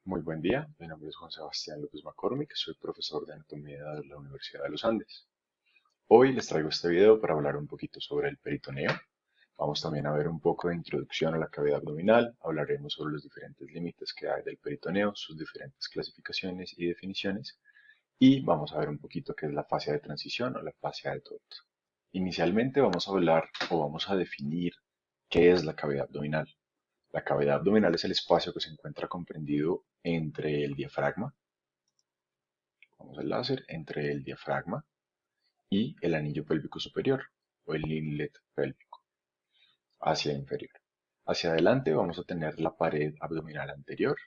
Muy buen día, mi nombre es Juan Sebastián López McCormick, soy profesor de Anatomía de la Universidad de los Andes. Hoy les traigo este video para hablar un poquito sobre el peritoneo. Vamos también a ver un poco de introducción a la cavidad abdominal, hablaremos sobre los diferentes límites que hay del peritoneo, sus diferentes clasificaciones y definiciones, y vamos a ver un poquito qué es la fascia de transición o la fascia de Toth. Inicialmente vamos a hablar o vamos a definir qué es la cavidad abdominal. La cavidad abdominal es el espacio que se encuentra comprendido entre el diafragma, vamos al láser, entre el diafragma y el anillo pélvico superior o el inlet pélvico hacia inferior. Hacia adelante vamos a tener la pared abdominal anterior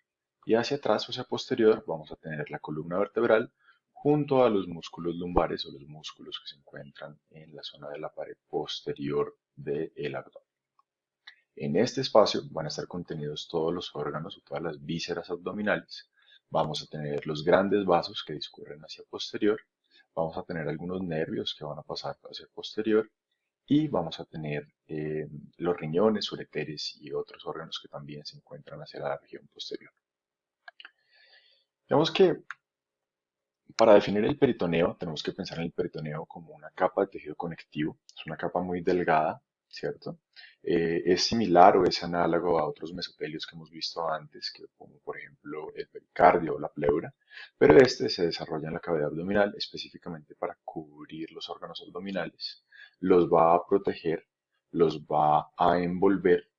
y hacia atrás o hacia posterior vamos a tener la columna vertebral junto a los músculos lumbares o los músculos que se encuentran en la zona de la pared posterior del abdomen. En este espacio van a estar contenidos todos los órganos o todas las vísceras abdominales. Vamos a tener los grandes vasos que discurren hacia posterior. Vamos a tener algunos nervios que van a pasar hacia posterior. Y vamos a tener los riñones, ureteres y otros órganos que también se encuentran hacia la región posterior. Digamos que para definir el peritoneo tenemos que pensar en el peritoneo como una capa de tejido conectivo. Es una capa muy delgada, ¿cierto? Es similar o es análogo a otros mesotelios que hemos visto antes, que como por ejemplo el pericardio o la pleura, pero este se desarrolla en la cavidad abdominal específicamente para cubrir los órganos abdominales, los va a proteger, los va a envolver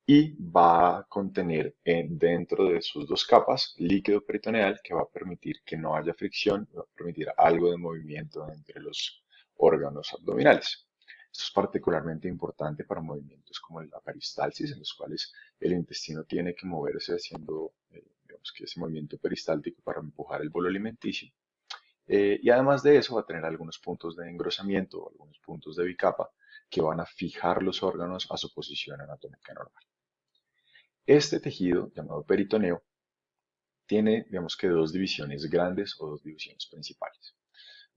y va a contener dentro de sus dos capas líquido peritoneal que va a permitir que no haya fricción, va a permitir algo de movimiento entre los órganos abdominales. Esto es particularmente importante para movimientos como la peristalsis, en los cuales el intestino tiene que moverse haciendo, digamos que ese movimiento peristáltico para empujar el bolo alimenticio. Y además de eso va a tener algunos puntos de engrosamiento o algunos puntos de bicapa que van a fijar los órganos a su posición anatómica normal. Este tejido, llamado peritoneo, tiene, digamos que dos divisiones grandes o dos divisiones principales.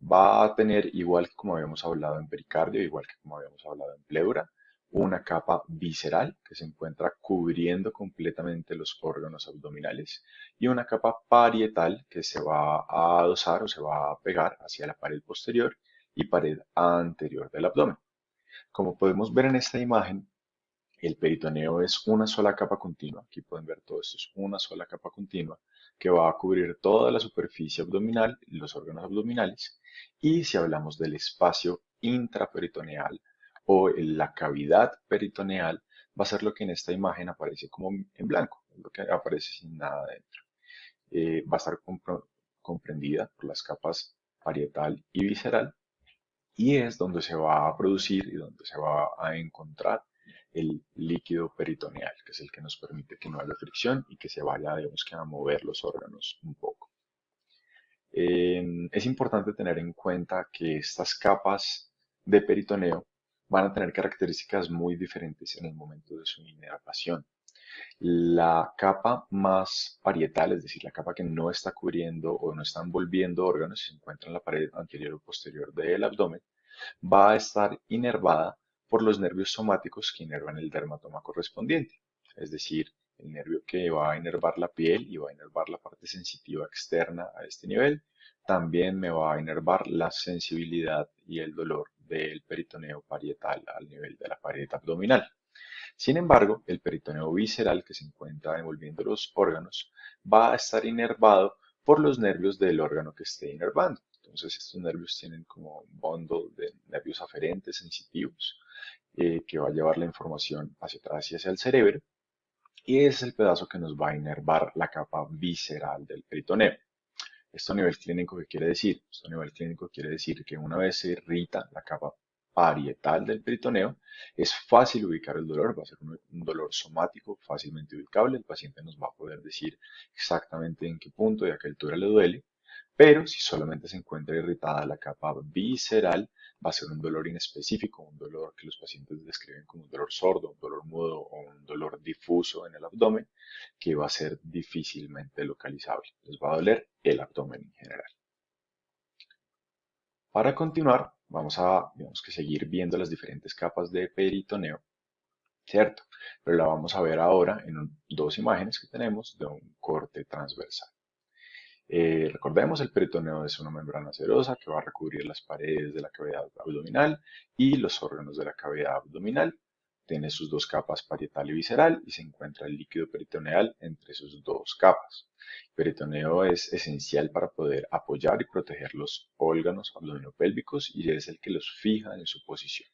Va a tener, igual que como habíamos hablado en pericardio, igual que como habíamos hablado en pleura, una capa visceral que se encuentra cubriendo completamente los órganos abdominales y una capa parietal que se va a adosar o se va a pegar hacia la pared posterior y pared anterior del abdomen. Como podemos ver en esta imagen, el peritoneo es una sola capa continua. Aquí pueden ver todo esto, es una sola capa continua que va a cubrir toda la superficie abdominal y los órganos abdominales. Y si hablamos del espacio intraperitoneal o en la cavidad peritoneal, va a ser lo que en esta imagen aparece como en blanco, lo que aparece sin nada dentro. Va a estar comprendida por las capas parietal y visceral y es donde se va a producir y donde se va a encontrar el líquido peritoneal, que es el que nos permite que no haya fricción y que se vaya, digamos que a mover los órganos un poco. Es importante tener en cuenta que estas capas de peritoneo van a tener características muy diferentes en el momento de su inervación. La capa más parietal, es decir, la capa que no está cubriendo o no está envolviendo órganos, se encuentra en la pared anterior o posterior del abdomen, va a estar inervada por los nervios somáticos que inervan el dermatoma correspondiente, es decir, el nervio que va a inervar la piel y va a inervar la parte sensitiva externa a este nivel, también me va a inervar la sensibilidad y el dolor del peritoneo parietal al nivel de la pared abdominal. Sin embargo, el peritoneo visceral que se encuentra envolviendo los órganos va a estar inervado por los nervios del órgano que esté inervando. Entonces, estos nervios tienen como un bundle de nervios aferentes sensitivos que va a llevar la información hacia atrás y hacia el cerebro. Y ese es el pedazo que nos va a inervar la capa visceral del peritoneo. Esto a nivel clínico, ¿qué quiere decir? Esto a nivel clínico quiere decir que una vez se irrita la capa parietal del peritoneo, es fácil ubicar el dolor, va a ser un dolor somático fácilmente ubicable, el paciente nos va a poder decir exactamente en qué punto y a qué altura le duele, pero si solamente se encuentra irritada la capa visceral, va a ser un dolor inespecífico, un dolor que los pacientes describen como un dolor sordo, un dolor mudo o un dolor difuso en el abdomen, que va a ser difícilmente localizable. Les va a doler el abdomen en general. Para continuar, vamos a, digamos que seguir viendo las diferentes capas de peritoneo ¿cierto? Pero la vamos a ver ahora en dos imágenes que tenemos de un corte transversal. Recordemos, el peritoneo es una membrana serosa que va a recubrir las paredes de la cavidad abdominal y los órganos de la cavidad abdominal. Tiene sus dos capas parietal y visceral y se encuentra el líquido peritoneal entre sus dos capas. El peritoneo es esencial para poder apoyar y proteger los órganos abdominopélvicos y es el que los fija en su posición.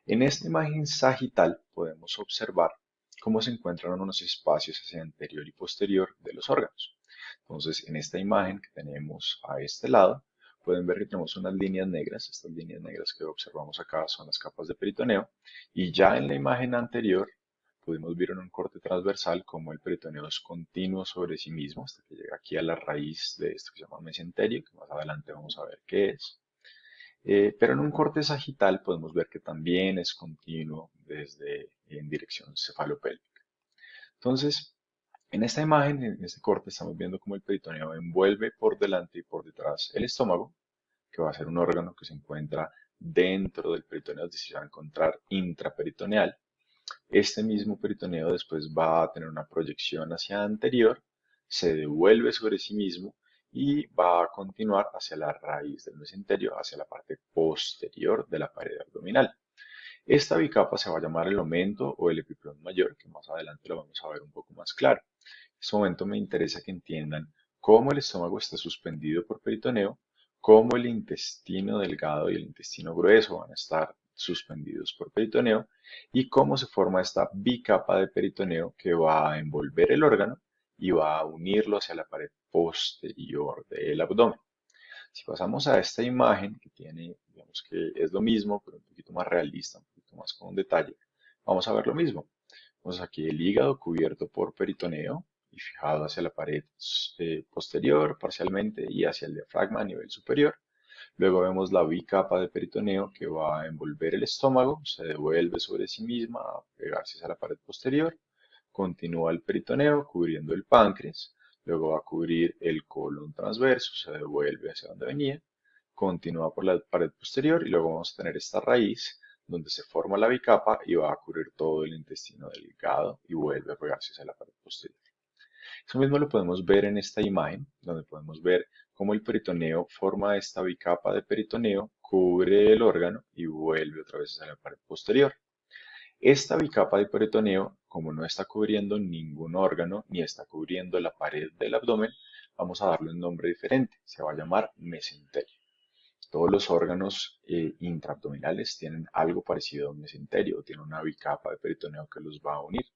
En esta imagen sagital podemos observar cómo se encuentran unos espacios hacia anterior y posterior de los órganos. Entonces, en esta imagen que tenemos a este lado, pueden ver que tenemos unas líneas negras. Estas líneas negras que observamos acá son las capas de peritoneo. Y ya en la imagen anterior, pudimos ver en un corte transversal cómo el peritoneo es continuo sobre sí mismo hasta que llega aquí a la raíz de esto que se llama mesenterio, que más adelante vamos a ver qué es. Pero en un corte sagital podemos ver que también es continuo desde en dirección cefalopélvica. Entonces, en esta imagen, en este corte, estamos viendo cómo el peritoneo envuelve por delante y por detrás el estómago, que va a ser un órgano que se encuentra dentro del peritoneo, es decir, se va a encontrar intraperitoneal. Este mismo peritoneo después va a tener una proyección hacia anterior, se devuelve sobre sí mismo y va a continuar hacia la raíz del mesenterio, hacia la parte posterior de la pared abdominal. Esta bicapa se va a llamar el aumento o el epiplón mayor, que más adelante lo vamos a ver un poco más claro. En este momento me interesa que entiendan cómo el estómago está suspendido por peritoneo, cómo el intestino delgado y el intestino grueso van a estar suspendidos por peritoneo y cómo se forma esta bicapa de peritoneo que va a envolver el órgano y va a unirlo hacia la pared posterior del abdomen. Si pasamos a esta imagen que tiene, digamos que es lo mismo, pero un poquito más realista, un poquito más con detalle, vamos a ver lo mismo. Vemos aquí el hígado cubierto por peritoneo y fijado hacia la pared posterior parcialmente y hacia el diafragma a nivel superior. Luego vemos la bicapa de peritoneo que va a envolver el estómago, se devuelve sobre sí misma a pegarse hacia la pared posterior. Continúa el peritoneo cubriendo el páncreas, luego va a cubrir el colon transverso, se devuelve hacia donde venía, continúa por la pared posterior y luego vamos a tener esta raíz donde se forma la bicapa y va a cubrir todo el intestino delgado y vuelve a pegarse hacia la pared posterior. Eso mismo lo podemos ver en esta imagen, donde podemos ver cómo el peritoneo forma esta bicapa de peritoneo, cubre el órgano y vuelve otra vez hacia la pared posterior. Esta bicapa de peritoneo, como no está cubriendo ningún órgano ni está cubriendo la pared del abdomen, vamos a darle un nombre diferente. Se va a llamar mesenterio. Todos los órganos intraabdominales tienen algo parecido a un mesenterio, tienen una bicapa de peritoneo que los va a unir.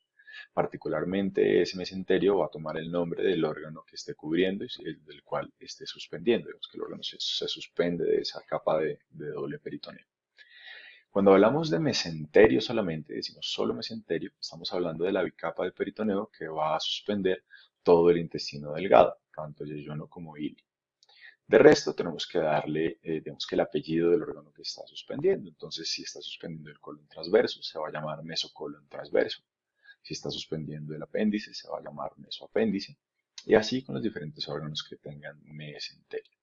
Particularmente ese mesenterio va a tomar el nombre del órgano que esté cubriendo y del cual esté suspendiendo. Digamos que el órgano se suspende de esa capa de doble peritoneo. Cuando hablamos de mesenterio solamente, decimos solo mesenterio, estamos hablando de la bicapa de peritoneo que va a suspender todo el intestino delgado, tanto yeyuno como ilio. De resto, tenemos que darle, digamos que el apellido del órgano que está suspendiendo. Entonces, si está suspendiendo el colon transverso, se va a llamar mesocolon transverso. Si está suspendiendo el apéndice, se va a llamar mesoapéndice. Y así con los diferentes órganos que tengan mesenterio.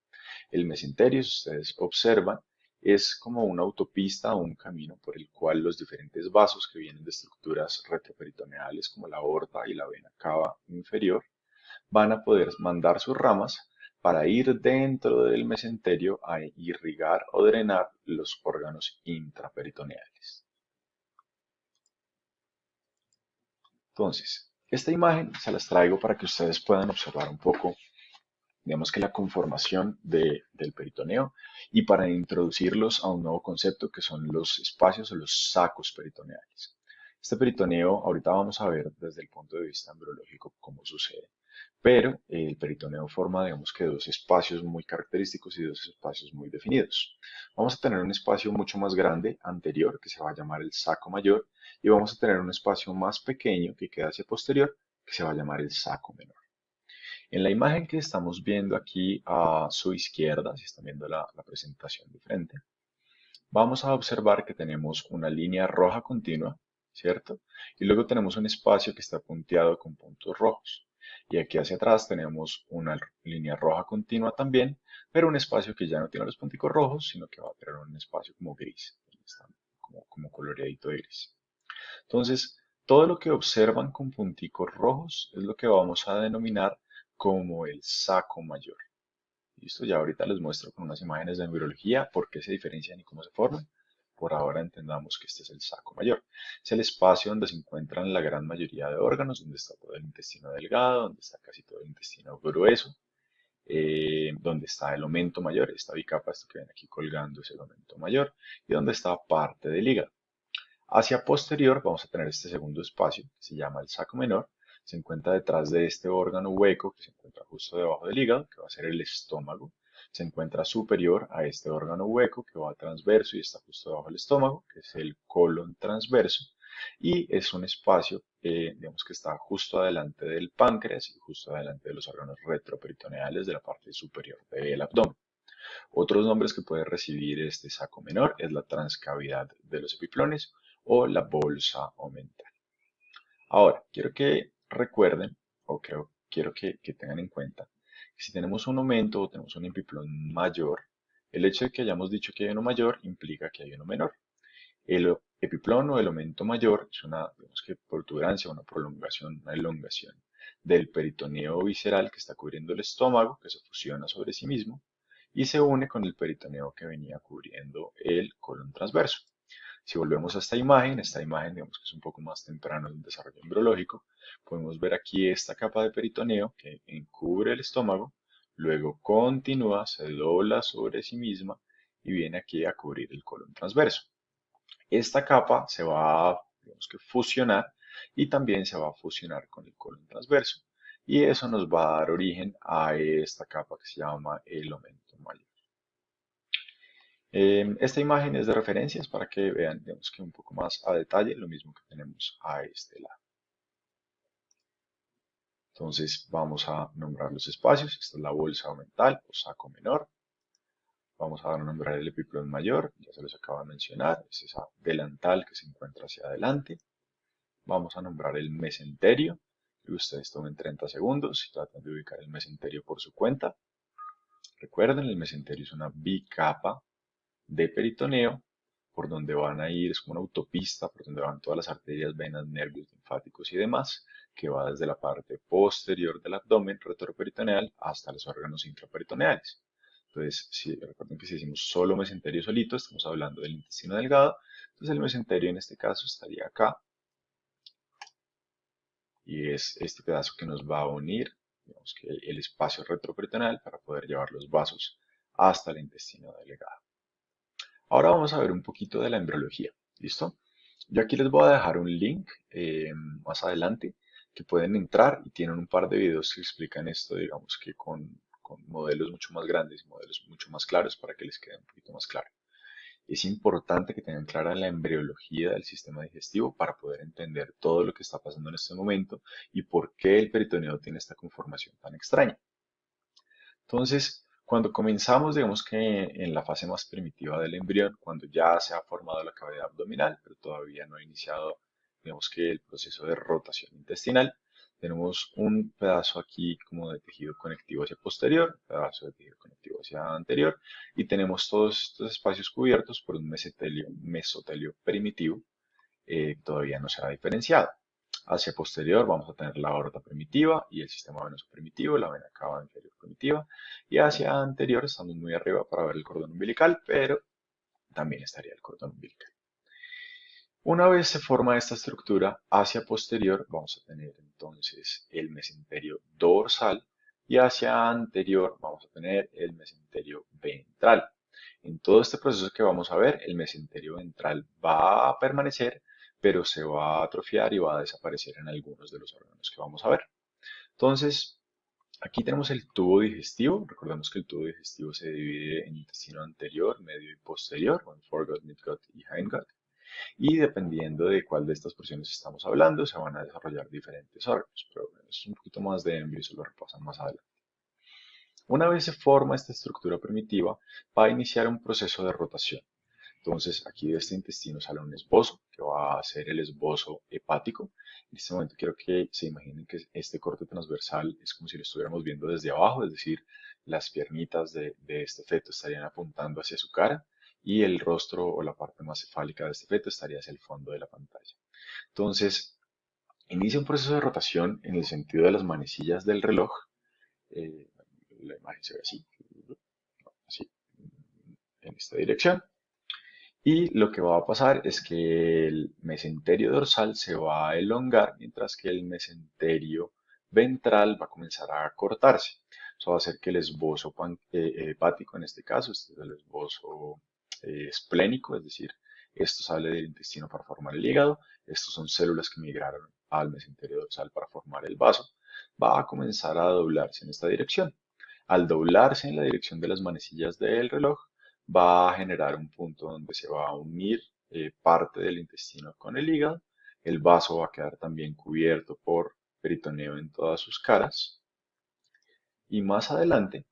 El mesenterio, si ustedes observan, es como una autopista o un camino por el cual los diferentes vasos que vienen de estructuras retroperitoneales como la aorta y la vena cava inferior van a poder mandar sus ramas para ir dentro del mesenterio a irrigar o drenar los órganos intraperitoneales. Entonces, esta imagen se las traigo para que ustedes puedan observar un poco, digamos que la conformación del peritoneo y para introducirlos a un nuevo concepto que son los espacios o los sacos peritoneales. Este peritoneo, ahorita vamos a ver desde el punto de vista embriológico cómo sucede, pero el peritoneo forma, digamos que dos espacios muy característicos y dos espacios muy definidos. Vamos a tener un espacio mucho más grande anterior que se va a llamar el saco mayor y vamos a tener un espacio más pequeño que queda hacia posterior que se va a llamar el saco menor. En la imagen que estamos viendo aquí a su izquierda, si están viendo la presentación de frente, vamos a observar que tenemos una línea roja continua, ¿cierto? Y luego tenemos un espacio que está punteado con puntos rojos. Y aquí hacia atrás tenemos una línea roja continua también, pero un espacio que ya no tiene los punticos rojos, sino que va a tener un espacio como gris, como coloreadito de gris. Entonces, todo lo que observan con punticos rojos es lo que vamos a denominar como el saco mayor. Listo, ya ahorita les muestro con unas imágenes de embriología por qué se diferencian y cómo se forman. Por ahora entendamos que este es el saco mayor. Es el espacio donde se encuentran la gran mayoría de órganos, donde está todo el intestino delgado, donde está casi todo el intestino grueso, donde está el omento mayor, esta bicapa, esto que ven aquí colgando es el omento mayor, y donde está parte del hígado. Hacia posterior vamos a tener este segundo espacio que se llama el saco menor. Se encuentra detrás de este órgano hueco que se encuentra justo debajo del hígado, que va a ser el estómago. Se encuentra superior a este órgano hueco que va transverso y está justo debajo del estómago, que es el colon transverso. Y es un espacio, digamos que está justo adelante del páncreas y justo adelante de los órganos retroperitoneales de la parte superior del abdomen. Otros nombres que puede recibir este saco menor es la transcavidad de los epiplones o la bolsa omental. Ahora, quiero que recuerden o quiero que tengan en cuenta que si tenemos un aumento o tenemos un epiplón mayor, el hecho de que hayamos dicho que hay uno mayor implica que hay uno menor. El epiplón o el aumento mayor es una, digamos que protuberancia, una prolongación, una elongación del peritoneo visceral que está cubriendo el estómago, que se fusiona sobre sí mismo y se une con el peritoneo que venía cubriendo el colon transverso. Si volvemos a esta imagen digamos que es un poco más temprano en el desarrollo embriológico, podemos ver aquí esta capa de peritoneo que encubre el estómago, luego continúa, se dobla sobre sí misma y viene aquí a cubrir el colon transverso. Esta capa se va a, digamos que fusionar y también se va a fusionar con el colon transverso. Y eso nos va a dar origen a esta capa que se llama el aumento mayor. Esta imagen es de referencias para que vean, digamos que un poco más a detalle lo mismo que tenemos a este lado. Entonces vamos a nombrar los espacios. Esta es la bolsa aumental o saco menor. Vamos a nombrar el epiplón mayor, ya se los acabo de mencionar, es esa delantal que se encuentra hacia adelante. Vamos a nombrar el mesenterio, y ustedes tomen 30 segundos y tratan de ubicar el mesenterio por su cuenta. Recuerden, el mesenterio es una bicapa de peritoneo por donde van a ir, es como una autopista por donde van todas las arterias, venas, nervios linfáticos y demás, que va desde la parte posterior del abdomen retroperitoneal hasta los órganos intraperitoneales. Entonces, si, recuerden que si decimos solo mesenterio solito, estamos hablando del intestino delgado, entonces el mesenterio en este caso estaría acá, y es este pedazo que nos va a unir, digamos que el espacio retroperitoneal para poder llevar los vasos hasta el intestino delgado. Ahora vamos a ver un poquito de la embriología, ¿listo? Yo aquí les voy a dejar un link más adelante que pueden entrar y tienen un par de videos que explican esto, digamos que con modelos mucho más grandes, modelos mucho más claros para que les quede un poquito más claro. Es importante que tengan clara la embriología del sistema digestivo para poder entender todo lo que está pasando en este momento y por qué el peritoneo tiene esta conformación tan extraña. Entonces, cuando comenzamos, digamos que en la fase más primitiva del embrión, cuando ya se ha formado la cavidad abdominal, pero todavía no ha iniciado, digamos que el proceso de rotación intestinal, tenemos un pedazo aquí como de tejido conectivo hacia posterior, un pedazo de tejido conectivo hacia anterior, y tenemos todos estos espacios cubiertos por un mesotelio primitivo, todavía no se ha diferenciado. Hacia posterior vamos a tener la aorta primitiva y el sistema venoso primitivo, la vena cava inferior primitiva. Y hacia anterior estamos muy arriba para ver el cordón umbilical, pero también estaría el cordón umbilical. Una vez se forma esta estructura, hacia posterior vamos a tener entonces el mesenterio dorsal y hacia anterior vamos a tener el mesenterio ventral. En todo este proceso que vamos a ver, el mesenterio ventral va a permanecer, pero se va a atrofiar y va a desaparecer en algunos de los órganos que vamos a ver. Entonces, aquí tenemos el tubo digestivo. Recordemos que el tubo digestivo se divide en intestino anterior, medio y posterior, o en foregut, midgut y hindgut. Y dependiendo de cuál de estas porciones estamos hablando, se van a desarrollar diferentes órganos. Pero bueno, es un poquito más de embrión, eso lo repasan más adelante. Una vez se forma esta estructura primitiva, va a iniciar un proceso de rotación. Entonces, aquí de este intestino sale un esbozo, que va a ser el esbozo hepático. En este momento quiero que se imaginen que este corte transversal es como si lo estuviéramos viendo desde abajo, es decir, las piernitas de este feto estarían apuntando hacia su cara y el rostro o la parte más cefálica de este feto estaría hacia el fondo de la pantalla. Entonces, inicia un proceso de rotación en el sentido de las manecillas del reloj. eh, la imagen se ve así, así, en esta dirección. Y lo que va a pasar es que el mesenterio dorsal se va a elongar, mientras que el mesenterio ventral va a comenzar a cortarse. Eso va a hacer que el esbozo hepático, en este caso, este es el esbozo esplénico, es decir, esto sale del intestino para formar el hígado, estos son células que migraron al mesenterio dorsal para formar el vaso, va a comenzar a doblarse en esta dirección. Al doblarse en la dirección de las manecillas del reloj, va a generar un punto donde se va a unir parte del intestino con el hígado. El vaso va a quedar también cubierto por peritoneo en todas sus caras. Y más adelante,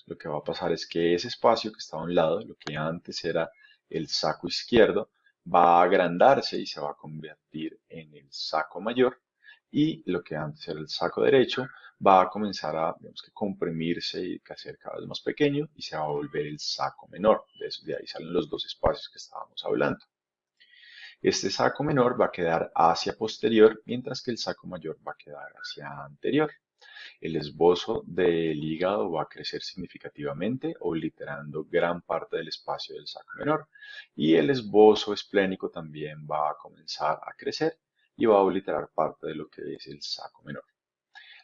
lo que va a pasar es que ese espacio que está a un lado, lo que antes era el saco izquierdo, va a agrandarse y se va a convertir en el saco mayor. Y lo que antes era el saco derecho va a comenzar a, digamos que, comprimirse y a ser cada vez más pequeño y se va a volver el saco menor. De ahí salen los dos espacios que estábamos hablando. Este saco menor va a quedar hacia posterior, mientras que el saco mayor va a quedar hacia anterior. El esbozo del hígado va a crecer significativamente, obliterando gran parte del espacio del saco menor, y el esbozo esplénico también va a comenzar a crecer y va a obliterar parte de lo que es el saco menor.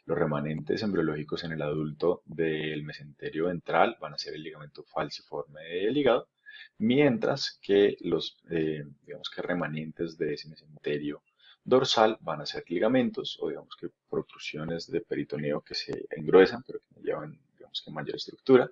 Los remanentes embriológicos en el adulto del mesenterio ventral van a ser el ligamento falciforme del hígado, mientras que los digamos que remanentes de ese mesenterio dorsal van a ser ligamentos o digamos que protrusiones de peritoneo que se engruesan, pero que no llevan digamos que mayor estructura,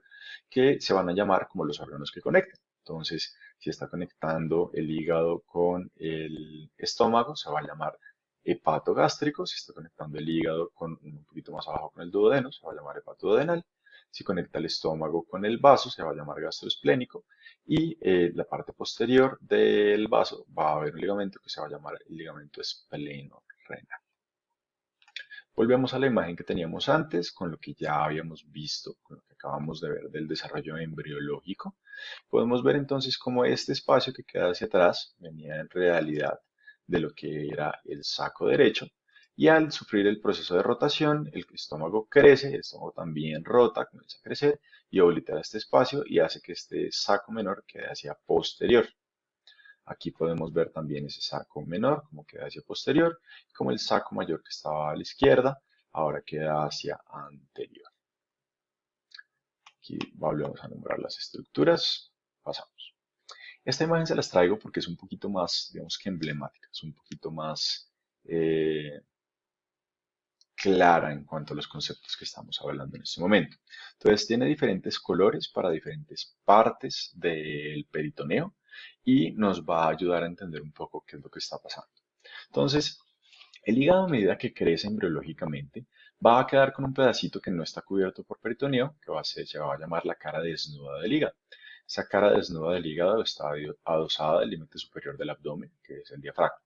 que se van a llamar como los órganos que conectan. Entonces, si está conectando el hígado con el estómago, se va a llamar hepatogástrico. Si está conectando el hígado con un poquito más abajo con el duodeno, se va a llamar hepatoduodenal. Si conecta el estómago con el vaso, se va a llamar gastroesplénico. Y la parte posterior del vaso va a haber un ligamento que se va a llamar el ligamento espleno-renal. Volvemos a la imagen que teníamos antes, con lo que ya habíamos visto, con lo que acabamos de ver del desarrollo embriológico. Podemos ver entonces cómo este espacio que queda hacia atrás venía en realidad de lo que era el saco derecho, y al sufrir el proceso de rotación, el estómago crece, el estómago también rota, comienza a crecer y oblitera este espacio y hace que este saco menor quede hacia posterior. Aquí podemos ver también ese saco menor, como queda hacia posterior, como el saco mayor que estaba a la izquierda, ahora queda hacia anterior. Aquí volvemos a nombrar las estructuras, pasamos. Esta imagen se las traigo porque es un poquito más, digamos que emblemática, es un poquito más clara en cuanto a los conceptos que estamos hablando en este momento. Entonces tiene diferentes colores para diferentes partes del peritoneo y nos va a ayudar a entender un poco qué es lo que está pasando. Entonces, el hígado a medida que crece embriológicamente va a quedar con un pedacito que no está cubierto por peritoneo, que se va a llamar la cara desnuda del hígado. Esa cara desnuda del hígado está adosada al límite superior del abdomen, que es el diafragma.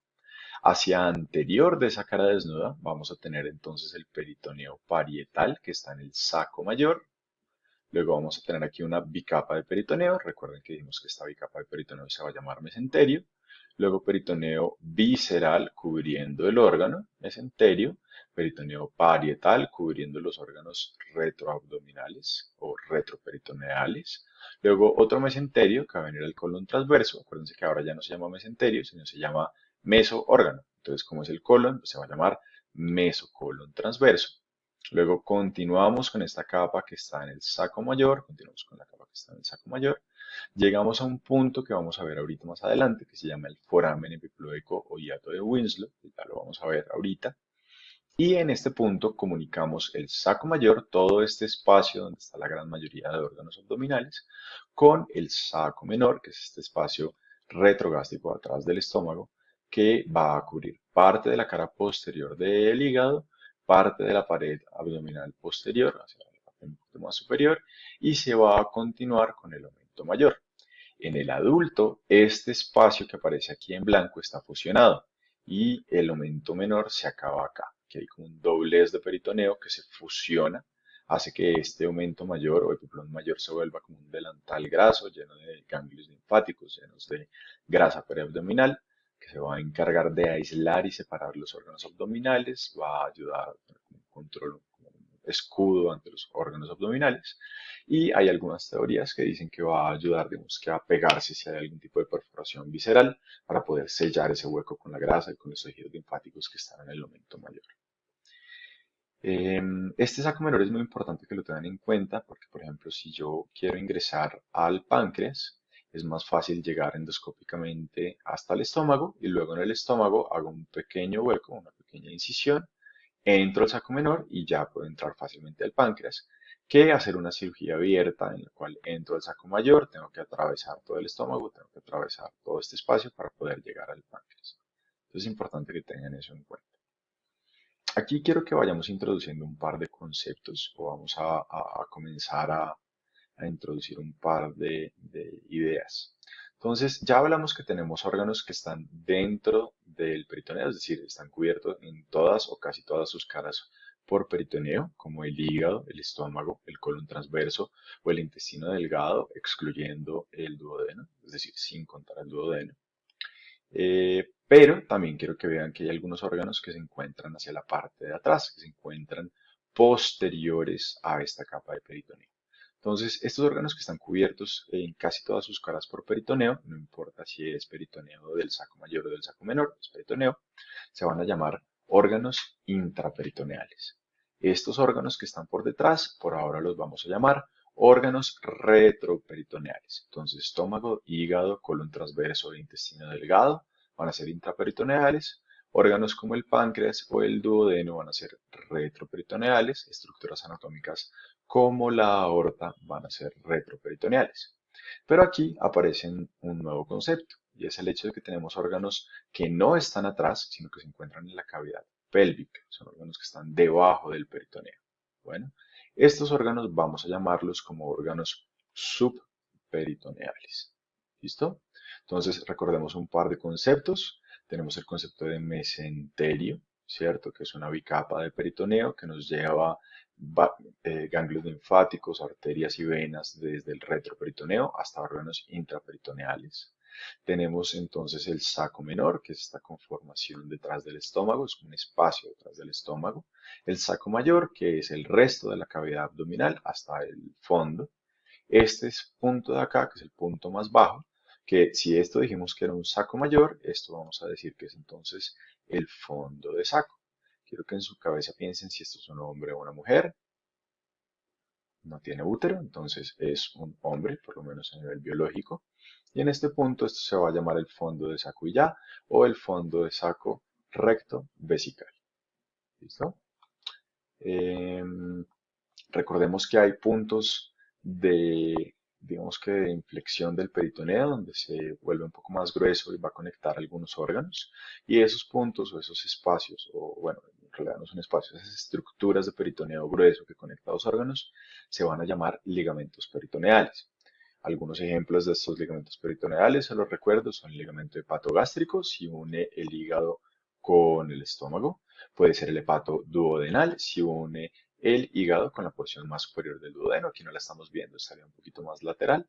Hacia anterior de esa cara desnuda vamos a tener entonces el peritoneo parietal que está en el saco mayor. Luego vamos a tener aquí una bicapa de peritoneo. Recuerden que dijimos que esta bicapa de peritoneo se va a llamar mesenterio. Luego peritoneo visceral cubriendo el órgano mesenterio. Peritoneo parietal cubriendo los órganos retroabdominales o retroperitoneales. Luego otro mesenterio que va a venir al colon transverso. Acuérdense que ahora ya no se llama mesenterio, sino se llama mesoórgano. Entonces, como es el colon, pues se va a llamar mesocolon transverso. Luego continuamos con esta capa que está en el saco mayor, continuamos con la capa que está en el saco mayor. Llegamos a un punto que vamos a ver ahorita más adelante, que se llama el foramen epiploico o hiato de Winslow, que ya lo vamos a ver ahorita. Y en este punto comunicamos el saco mayor, todo este espacio donde está la gran mayoría de órganos abdominales, con el saco menor, que es este espacio retrogástrico atrás del estómago, que va a cubrir parte de la cara posterior del hígado, parte de la pared abdominal posterior, hacia la parte un poquito más superior, y se va a continuar con el aumento mayor. En el adulto, este espacio que aparece aquí en blanco está fusionado y el aumento menor se acaba acá, que hay como un doblez de peritoneo que se fusiona, hace que este aumento mayor o epiplón mayor se vuelva como un delantal graso lleno de ganglios linfáticos, llenos de grasa periabdominal, que se va a encargar de aislar y separar los órganos abdominales, va a ayudar a tener un control, como un escudo ante los órganos abdominales. Y hay algunas teorías que dicen que va a ayudar, digamos, que a pegarse si hay algún tipo de perforación visceral para poder sellar ese hueco con la grasa y con los tejidos linfáticos que están en el momento mayor. Este saco menor es muy importante que lo tengan en cuenta porque, por ejemplo, si yo quiero ingresar al páncreas, es más fácil llegar endoscópicamente hasta el estómago y luego en el estómago hago un pequeño hueco, una pequeña incisión, entro al saco menor y ya puedo entrar fácilmente al páncreas, que hacer una cirugía abierta en la cual entro al saco mayor, tengo que atravesar todo el estómago, tengo que atravesar todo este espacio para poder llegar al páncreas. Entonces es importante que tengan eso en cuenta. Aquí quiero que vayamos introduciendo un par de conceptos o vamos a comenzar a introducir un par de ideas. Entonces, ya hablamos que tenemos órganos que están dentro del peritoneo, es decir, están cubiertos en todas o casi todas sus caras por peritoneo, como el hígado, el estómago, el colon transverso o el intestino delgado, excluyendo el duodeno, es decir, sin contar el duodeno. Pero también quiero que vean que hay algunos órganos que se encuentran hacia la parte de atrás, que se encuentran posteriores a esta capa de peritoneo. Entonces, estos órganos que están cubiertos en casi todas sus caras por peritoneo, no importa si es peritoneo del saco mayor o del saco menor, es peritoneo, se van a llamar órganos intraperitoneales. Estos órganos que están por detrás, por ahora los vamos a llamar órganos retroperitoneales. Entonces, estómago, hígado, colon transverso e intestino delgado van a ser intraperitoneales. Órganos como el páncreas o el duodeno van a ser retroperitoneales. Estructuras anatómicas como la aorta van a ser retroperitoneales. Pero aquí aparece un nuevo concepto y es el hecho de que tenemos órganos que no están atrás, sino que se encuentran en la cavidad pélvica. Son órganos que están debajo del peritoneo. Bueno, estos órganos vamos a llamarlos como órganos subperitoneales. ¿Listo? Entonces, recordemos un par de conceptos. Tenemos el concepto de mesenterio, ¿cierto? Que es una bicapa de peritoneo que nos lleva ganglios linfáticos, arterias y venas desde el retroperitoneo hasta órganos intraperitoneales. Tenemos entonces el saco menor, que es esta conformación detrás del estómago, es un espacio detrás del estómago. El saco mayor, que es el resto de la cavidad abdominal hasta el fondo. Este es punto de acá, que es el punto más bajo, que si esto dijimos que era un saco mayor, esto vamos a decir que es entonces el fondo de saco. Quiero que en su cabeza piensen si esto es un hombre o una mujer. No tiene útero, entonces es un hombre, por lo menos a nivel biológico. Y en este punto esto se va a llamar el fondo de saco y ya, o el fondo de saco recto vesical. ¿Listo? Recordemos que hay puntos de, digamos que de inflexión del peritoneo, donde se vuelve un poco más grueso y va a conectar algunos órganos. Y esos puntos o esos espacios, o bueno, en realidad no son espacios, esas estructuras de peritoneo grueso que conecta los órganos, se van a llamar ligamentos peritoneales. Algunos ejemplos de estos ligamentos peritoneales, se los recuerdo, son el ligamento hepatogástrico, si une el hígado con el estómago. Puede ser el hepato duodenal, si une el hígado con la porción más superior del duodeno. Aquí no la estamos viendo, estaría un poquito más lateral.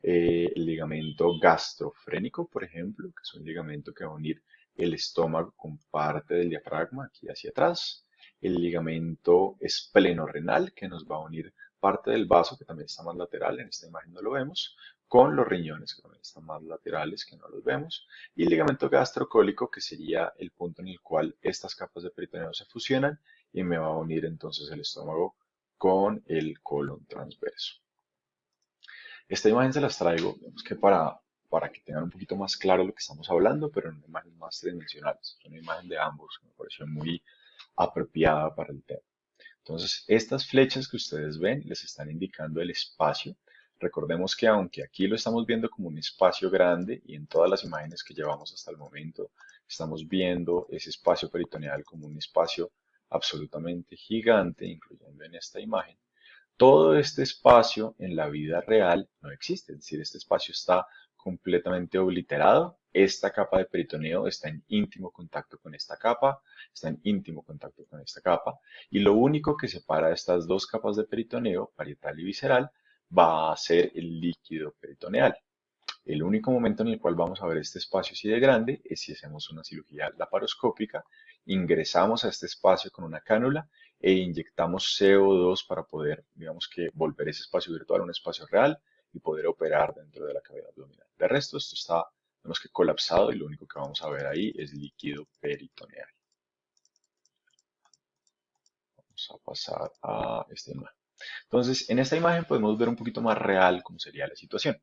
El ligamento gastrofrénico, por ejemplo, que es un ligamento que va a unir el estómago con parte del diafragma aquí hacia atrás. El ligamento esplenorrenal, que nos va a unir parte del vaso, que también está más lateral, en esta imagen no lo vemos, con los riñones, que también están más laterales, que no los vemos. Y el ligamento gastrocólico, que sería el punto en el cual estas capas de peritoneo se fusionan y me va a unir entonces el estómago con el colon transverso. Esta imagen se las traigo, digamos que para que tengan un poquito más claro lo que estamos hablando, pero en una imagen más tridimensional. Es una imagen de ambos que me pareció muy apropiada para el tema. Entonces, estas flechas que ustedes ven les están indicando el espacio. Recordemos que aunque aquí lo estamos viendo como un espacio grande y en todas las imágenes que llevamos hasta el momento estamos viendo ese espacio peritoneal como un espacio absolutamente gigante, incluyendo en esta imagen, todo este espacio en la vida real no existe, es decir, este espacio está completamente obliterado. Esta capa de peritoneo está en íntimo contacto con esta capa, está en íntimo contacto con esta capa, y lo único que separa estas dos capas de peritoneo, parietal y visceral, va a ser el líquido peritoneal. El único momento en el cual vamos a ver este espacio así de grande es si hacemos una cirugía laparoscópica, ingresamos a este espacio con una cánula e inyectamos CO2 para poder, digamos que, volver ese espacio virtual a un espacio real y poder operar dentro de la cavidad abdominal. De resto, esto está, digamos que, colapsado y lo único que vamos a ver ahí es líquido peritoneal. Vamos a pasar a esta imagen. Entonces, en esta imagen podemos ver un poquito más real cómo sería la situación.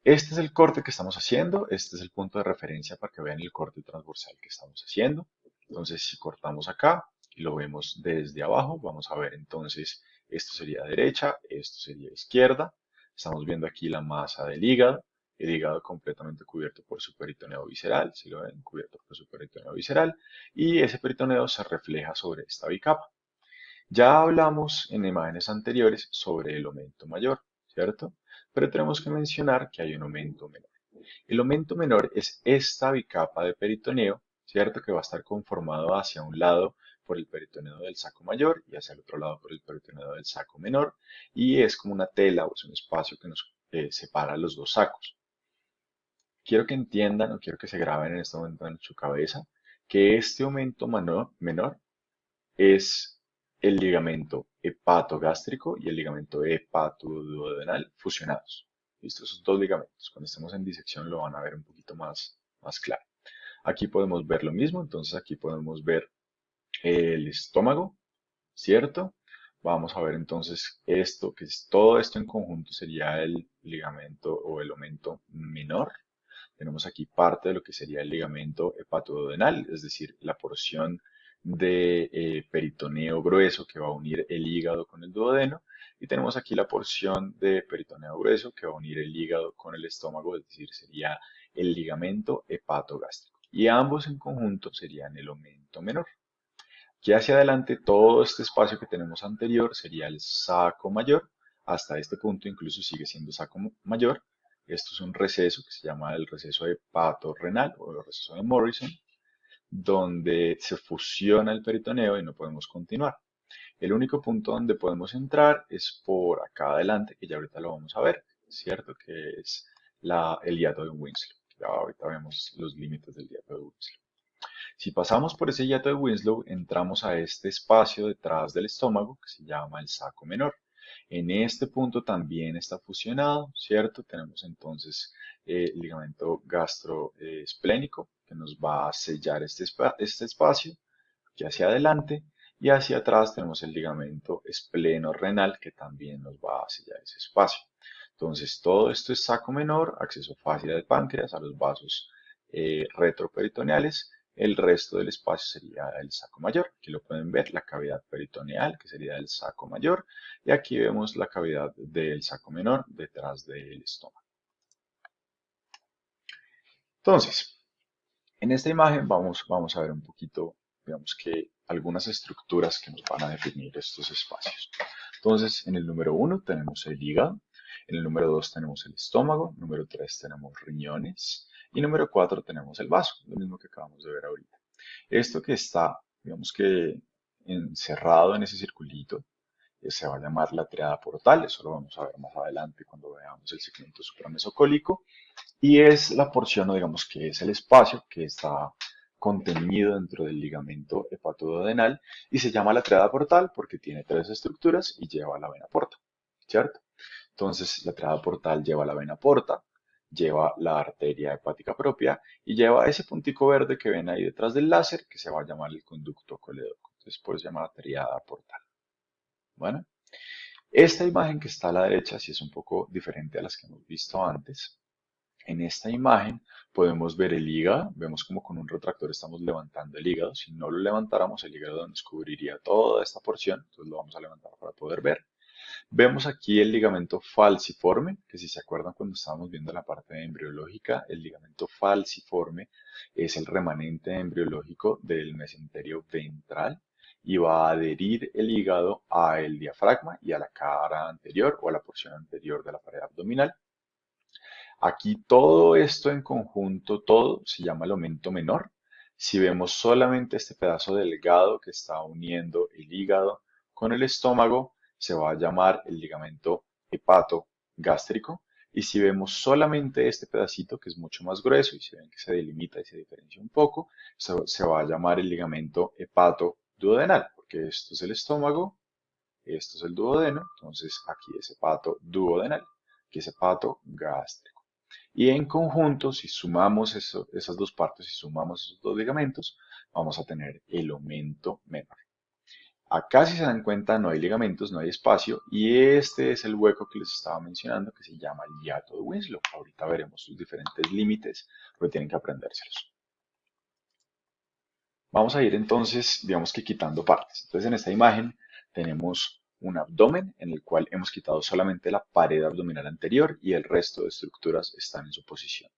Este es el corte que estamos haciendo, este es el punto de referencia para que vean el corte transversal que estamos haciendo. Entonces, si cortamos acá y lo vemos desde abajo, vamos a ver entonces, esto sería derecha, esto sería izquierda. Estamos viendo aquí la masa del hígado, el hígado completamente cubierto por su peritoneo visceral, si lo ven, cubierto por su peritoneo visceral, y ese peritoneo se refleja sobre esta bicapa. Ya hablamos en imágenes anteriores sobre el aumento mayor, ¿cierto? Pero tenemos que mencionar que hay un aumento menor. El aumento menor es esta bicapa de peritoneo, ¿cierto? Que va a estar conformado hacia un lado por el peritoneo del saco mayor y hacia el otro lado por el peritoneo del saco menor. Y es como una tela o es un espacio que nos separa los dos sacos. Quiero que entiendan o quiero que se graben en este momento en su cabeza que este aumento menor es el ligamento hepatogástrico y el ligamento hepatoduodenal fusionados. ¿Listo? Esos dos ligamentos. Cuando estemos en disección lo van a ver un poquito más claro. Aquí podemos ver lo mismo, entonces aquí podemos ver el estómago, ¿cierto? Vamos a ver entonces esto, que es todo esto en conjunto sería el ligamento o el aumento menor. Tenemos aquí parte de lo que sería el ligamento hepatoduodenal, es decir, la porción de peritoneo grueso que va a unir el hígado con el duodeno. Y tenemos aquí la porción de peritoneo grueso que va a unir el hígado con el estómago, es decir, sería el ligamento hepatogástrico. Y ambos en conjunto serían el aumento menor. Aquí hacia adelante, todo este espacio que tenemos anterior sería el saco mayor. Hasta este punto incluso sigue siendo saco mayor. Esto es un receso que se llama el receso hepatorrenal o el receso de Morrison, donde se fusiona el peritoneo y no podemos continuar. El único punto donde podemos entrar es por acá adelante, que ya ahorita lo vamos a ver, ¿cierto? Que es el hiato de Winslow. Ya ahorita vemos los límites del hiato de Winslow. Si pasamos por ese hiato de Winslow, entramos a este espacio detrás del estómago que se llama el saco menor. En este punto también está fusionado, ¿cierto? Tenemos entonces el ligamento gastroesplénico que nos va a sellar este espacio, que hacia adelante, y hacia atrás tenemos el ligamento espleno-renal que también nos va a sellar ese espacio. Entonces, todo esto es saco menor, acceso fácil al páncreas, a los vasos retroperitoneales. El resto del espacio sería el saco mayor. Aquí lo pueden ver, la cavidad peritoneal, que sería el saco mayor. Y aquí vemos la cavidad del saco menor detrás del estómago. Entonces, en esta imagen vamos a ver un poquito, digamos que algunas estructuras que nos van a definir estos espacios. Entonces, en el número 1 tenemos el hígado, en el número 2 tenemos el estómago, número 3 tenemos riñones y número 4 tenemos el vaso, lo mismo que acabamos de ver ahorita. Esto que está, digamos que encerrado en ese circulito, se va a llamar la triada portal, eso lo vamos a ver más adelante cuando veamos el segmento supramesocólico, y es la porción, o digamos que es el espacio que está contenido dentro del ligamento hepatoduodenal y se llama la triada portal porque tiene tres estructuras y lleva la vena porta, ¿cierto? Entonces, la triada portal lleva la vena porta, lleva la arteria hepática propia y lleva ese puntico verde que ven ahí detrás del láser que se va a llamar el conducto coledoco. Entonces, por eso se llama la triada portal. Bueno, esta imagen que está a la derecha sí es un poco diferente a las que hemos visto antes. En esta imagen podemos ver el hígado, vemos como con un retractor estamos levantando el hígado. Si no lo levantáramos, el hígado nos cubriría toda esta porción, entonces lo vamos a levantar para poder ver. Vemos aquí el ligamento falciforme, que si se acuerdan cuando estábamos viendo la parte embriológica, el ligamento falciforme es el remanente embriológico del mesenterio ventral y va a adherir el hígado al diafragma y a la cara anterior o a la porción anterior de la pared abdominal. Aquí todo esto en conjunto, todo se llama el aumento menor. Si vemos solamente este pedazo delgado que está uniendo el hígado con el estómago, se va a llamar el ligamento hepatogástrico. Y si vemos solamente este pedacito, que es mucho más grueso, y si ven que se delimita y se diferencia un poco, se va a llamar el ligamento hepatoduodenal, porque esto es el estómago, esto es el duodeno, entonces aquí es hepatoduodenal, aquí es hepato gástrico. Y en conjunto, si sumamos esas dos partes, si sumamos esos dos ligamentos, vamos a tener el aumento menor. Acá, si se dan cuenta, no hay ligamentos, no hay espacio, y este es el hueco que les estaba mencionando, que se llama el hiato de Winslow. Ahorita veremos sus diferentes límites, pero tienen que aprendérselos. Vamos a ir entonces, digamos que quitando partes. Entonces, en esta imagen tenemos un abdomen en el cual hemos quitado solamente la pared abdominal anterior y el resto de estructuras están en su posición.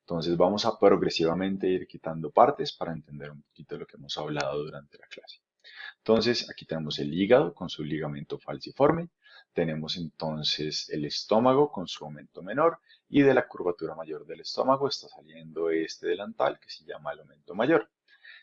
Entonces, vamos a progresivamente ir quitando partes para entender un poquito de lo que hemos hablado durante la clase. Entonces, aquí tenemos el hígado con su ligamento falciforme, tenemos entonces el estómago con su aumento menor y de la curvatura mayor del estómago está saliendo este delantal que se llama el aumento mayor.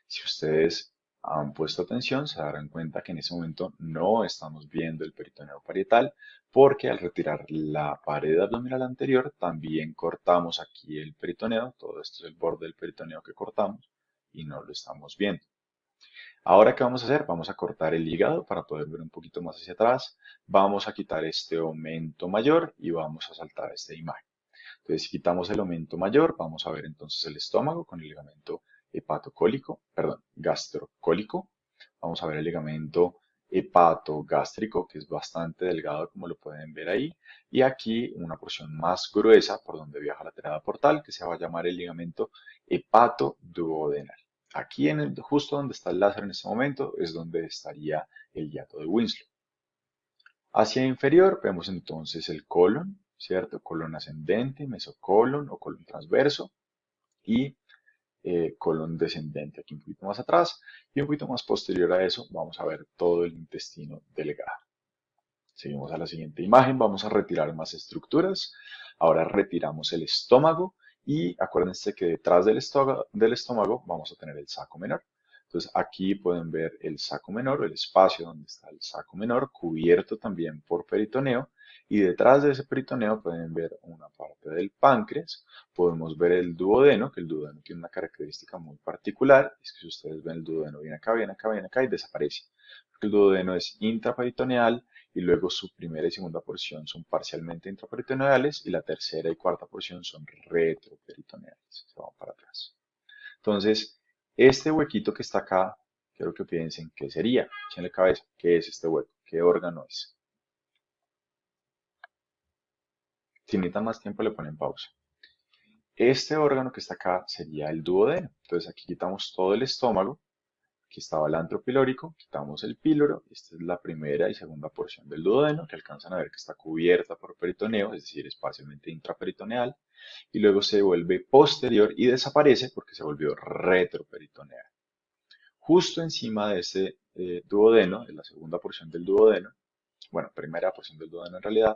Si ustedes han puesto atención, se darán cuenta que en ese momento no estamos viendo el peritoneo parietal porque al retirar la pared abdominal anterior también cortamos aquí el peritoneo, todo esto es el borde del peritoneo que cortamos y no lo estamos viendo. Ahora, ¿qué vamos a hacer? Vamos a cortar el hígado para poder ver un poquito más hacia atrás. Vamos a quitar este aumento mayor y vamos a saltar esta imagen. Entonces, si quitamos el aumento mayor, vamos a ver entonces el estómago con el ligamento hepatocólico, perdón, gastrocólico. Vamos a ver el ligamento hepatogástrico, que es bastante delgado, como lo pueden ver ahí. Y aquí una porción más gruesa por donde viaja la tirada portal, que se va a llamar el ligamento hepatoduodenal. Aquí justo donde está el láser en este momento es donde estaría el hiato de Winslow. Hacia inferior vemos entonces el colon, ¿cierto? Colon ascendente, mesocolon o colon transverso y colon descendente aquí un poquito más atrás y un poquito más posterior a eso vamos a ver todo el intestino delgado. Seguimos a la siguiente imagen, vamos a retirar más estructuras. Ahora retiramos el estómago y acuérdense que detrás del estómago vamos a tener el saco menor. Entonces aquí pueden ver el saco menor, el espacio donde está el saco menor, cubierto también por peritoneo. Y detrás de ese peritoneo pueden ver una parte del páncreas. Podemos ver el duodeno, que el duodeno tiene una característica muy particular. Es que si ustedes ven el duodeno viene acá, viene acá, viene acá y desaparece. Porque el duodeno es intraperitoneal y luego su primera y segunda porción son parcialmente intraperitoneales y la tercera y cuarta porción son retroperitoneales. Se van para atrás. Entonces, este huequito que está acá, quiero que piensen qué sería. Échenle cabeza, ¿qué es este hueco? ¿Qué órgano es? Si necesitan más tiempo, le ponen pausa. Este órgano que está acá sería el duodeno. Entonces, aquí quitamos todo el estómago. Aquí estaba el antro pilórico, quitamos el píloro, esta es la primera y segunda porción del duodeno, que alcanzan a ver que está cubierta por peritoneo, es decir, es parcialmente intraperitoneal, y luego se vuelve posterior y desaparece porque se volvió retroperitoneal. Justo encima de ese duodeno, en la segunda porción del duodeno, bueno, primera porción del duodeno en realidad,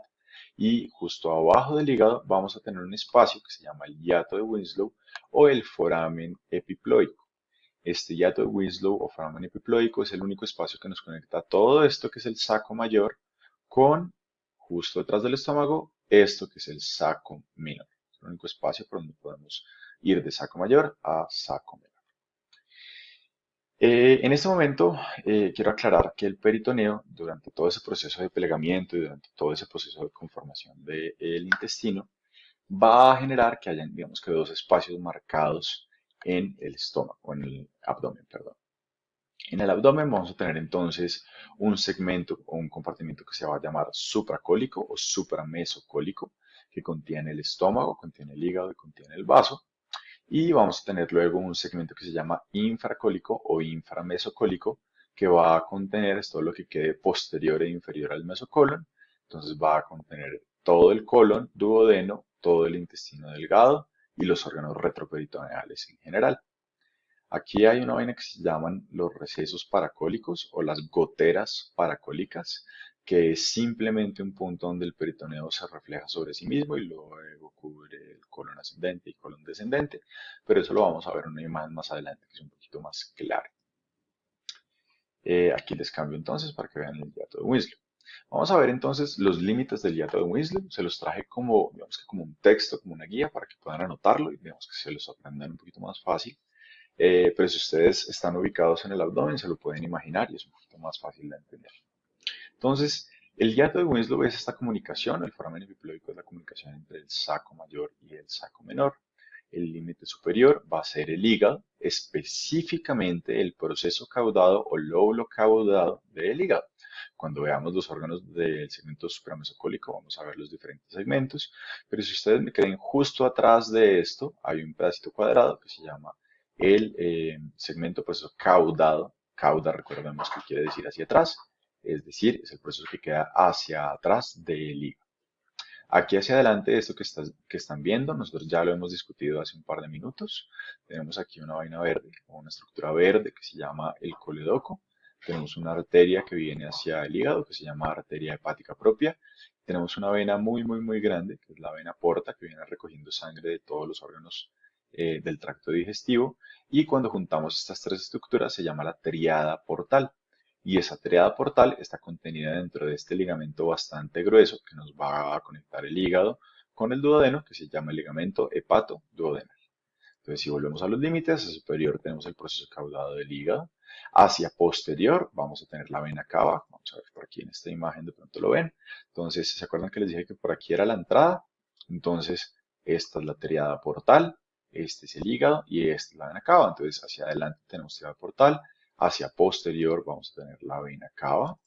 y justo abajo del hígado vamos a tener un espacio que se llama el hiato de Winslow o el foramen epiploico. Este hiato de Winslow o foramen epiploico es el único espacio que nos conecta todo esto que es el saco mayor con, justo detrás del estómago, esto que es el saco menor. Es el único espacio por donde podemos ir de saco mayor a saco menor. En este momento quiero aclarar que el peritoneo, durante todo ese proceso de plegamiento y durante todo ese proceso de conformación del intestino, va a generar que hayan, digamos que dos espacios marcados en el estómago, o en el abdomen, perdón. En el abdomen vamos a tener entonces un segmento o un compartimiento que se va a llamar supracólico o supramesocólico, que contiene el estómago, contiene el hígado y contiene el vaso. Y vamos a tener luego un segmento que se llama infracólico o inframesocólico, que va a contener es todo lo que quede posterior e inferior al mesocolon. Entonces va a contener todo el colon, duodeno, todo el intestino delgado y los órganos retroperitoneales en general. Aquí hay una vaina que se llaman los recesos paracólicos o las goteras paracólicas, que es simplemente un punto donde el peritoneo se refleja sobre sí mismo y luego cubre el colon ascendente y colon descendente, pero eso lo vamos a ver en una imagen más adelante que es un poquito más claro. Aquí les cambio entonces para que vean el hiato de Winslow. Vamos a ver entonces los límites del hiato de Winslow. Se los traje como, digamos que como un texto, como una guía para que puedan anotarlo y digamos que se los aprendan un poquito más fácil. Pero si ustedes están ubicados en el abdomen, se lo pueden imaginar y es un poquito más fácil de entender. Entonces, el hiato de Winslow es esta comunicación, el foramen epiploico es la comunicación entre el saco mayor y el saco menor. El límite superior va a ser el hígado, específicamente el proceso caudado o lóbulo caudado del hígado. Cuando veamos los órganos del segmento supramesocólico, vamos a ver los diferentes segmentos, pero si ustedes me creen justo atrás de esto, hay un pedacito cuadrado que se llama el segmento proceso caudado. Cauda, recordemos que quiere decir hacia atrás, es decir, es el proceso que queda hacia atrás del hígado. Aquí hacia adelante, esto que están viendo, nosotros ya lo hemos discutido hace un par de minutos. Tenemos aquí una vaina verde, o una estructura verde que se llama el coledoco. Tenemos una arteria que viene hacia el hígado, que se llama arteria hepática propia. Tenemos una vena muy grande, que es la vena porta, que viene recogiendo sangre de todos los órganos del tracto digestivo. Y cuando juntamos estas tres estructuras, se llama la triada portal. Y esa triada portal está contenida dentro de este ligamento bastante grueso que nos va a conectar el hígado con el duodeno, que se llama el ligamento hepato-duodenal. Entonces, si volvemos a los límites, hacia superior tenemos el proceso caudado del hígado. Hacia posterior vamos a tener la vena cava. Vamos a ver por aquí en esta imagen, de pronto lo ven. Entonces, ¿se acuerdan que les dije que por aquí era la entrada? Entonces, esta es la triada portal, este es el hígado y esta es la vena cava. Entonces, hacia adelante tenemos triada portal, hacia posterior vamos a tener la vena cava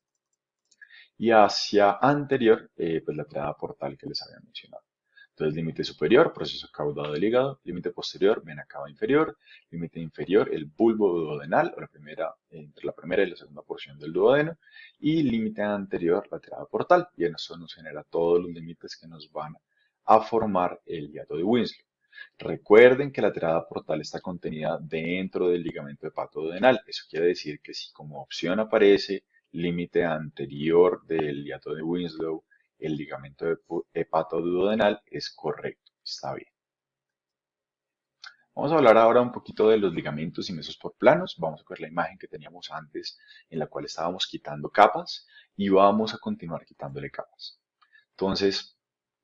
y hacia anterior, pues la triada portal que les había mencionado. Entonces, límite superior, proceso caudado del hígado, límite posterior, vena cava inferior, límite inferior, el bulbo duodenal, o la primera, entre la primera y la segunda porción del duodeno, y límite anterior, la triada portal, y eso nos genera todos los límites que nos van a formar el hiato de Winslow. Recuerden que la triada portal está contenida dentro del ligamento hepatoduodenal. Eso quiere decir que si como opción aparece límite anterior del hiato de Winslow, el ligamento hepatoduodenal es correcto, está bien. Vamos a hablar ahora un poquito de los ligamentos y mesos por planos. Vamos a ver la imagen que teníamos antes en la cual estábamos quitando capas y vamos a continuar quitándole capas. Entonces,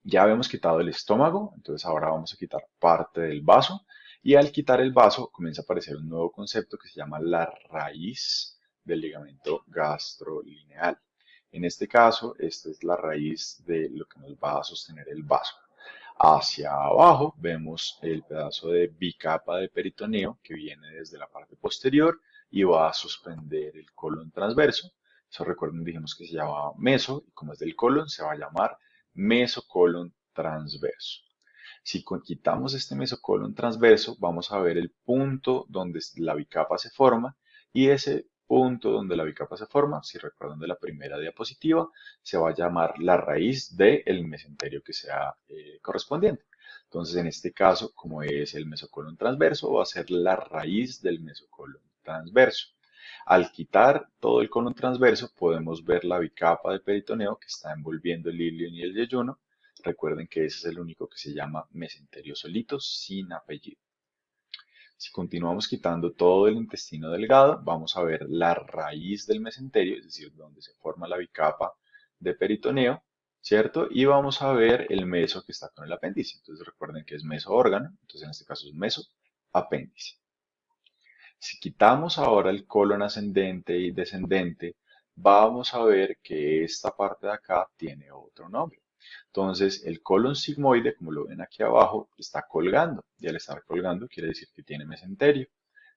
ya habíamos quitado el estómago, entonces ahora vamos a quitar parte del vaso y al quitar el vaso comienza a aparecer un nuevo concepto que se llama la raíz del ligamento gastrolineal. En este caso, esta es la raíz de lo que nos va a sostener el vaso. Hacia abajo vemos el pedazo de bicapa de peritoneo que viene desde la parte posterior y va a suspender el colon transverso. Eso recuerden, dijimos que se llama meso y como es del colon se va a llamar mesocolon transverso. Si quitamos este mesocolon transverso, vamos a ver el punto donde la bicapa se forma y ese punto donde la bicapa se forma, si recuerdan de la primera diapositiva, se va a llamar la raíz del mesenterio que sea correspondiente. Entonces, en este caso, como es el mesocolon transverso, va a ser la raíz del mesocolon transverso. Al quitar todo el colon transverso, podemos ver la bicapa de peritoneo que está envolviendo el ilion y el yeyuno. Recuerden que ese es el único que se llama mesenterio solito, sin apellido. Si continuamos quitando todo el intestino delgado, vamos a ver la raíz del mesenterio, es decir, donde se forma la bicapa de peritoneo, ¿cierto? Y vamos a ver el meso que está con el apéndice. Entonces recuerden que es meso órgano, entonces en este caso es meso apéndice. Si quitamos ahora el colon ascendente y descendente, vamos a ver que esta parte de acá tiene otro nombre. Entonces, el colon sigmoide, como lo ven aquí abajo, está colgando. Y al estar colgando quiere decir que tiene mesenterio.